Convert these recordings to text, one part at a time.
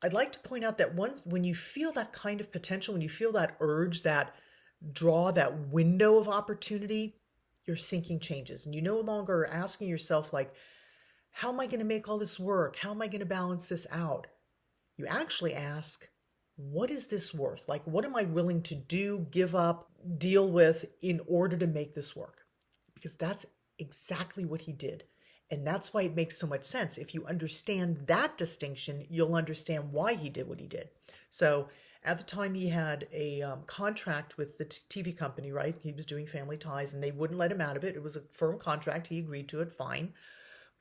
I'd like to point out that when you feel that kind of potential, when you feel that urge, that draw, that window of opportunity, your thinking changes. And you no longer are asking yourself, like, how am I going to make all this work? How am I going to balance this out? You actually ask, what is this worth? Like, what am I willing to do, give up, deal with in order to make this work? Because that's exactly what he did. And that's why it makes so much sense. If you understand that distinction, you'll understand why he did what he did. So at the time, he had a contract with the TV company, right? He was doing Family Ties, and they wouldn't let him out of it. It was a firm contract. He agreed to it, fine.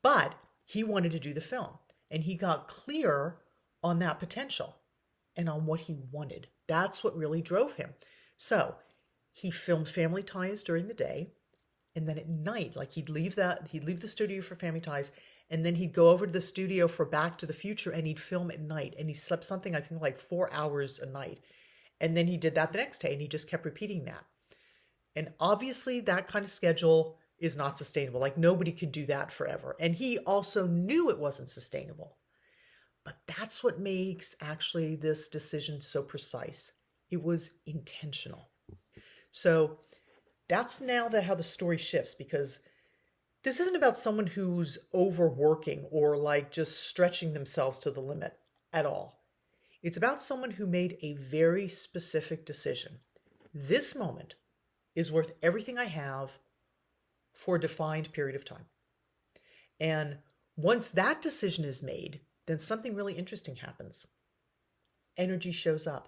But he wanted to do the film, and he got clear on that potential and on what he wanted. That's what really drove him. So he filmed Family Ties during the day, and then at night, like he'd leave the studio for Family Ties, and then he'd go over to the studio for Back to the Future, and he'd film at night. And he slept something, I think, like 4 hours a night. And then he did that the next day, and he just kept repeating that. And obviously, that kind of schedule is not sustainable. Like nobody could do that forever. And he also knew it wasn't sustainable. But that's what makes actually this decision so precise. It was intentional. So that's now how the story shifts, because this isn't about someone who's overworking or like just stretching themselves to the limit at all. It's about someone who made a very specific decision. This moment is worth everything I have for a defined period of time. And once that decision is made, then something really interesting happens. Energy shows up.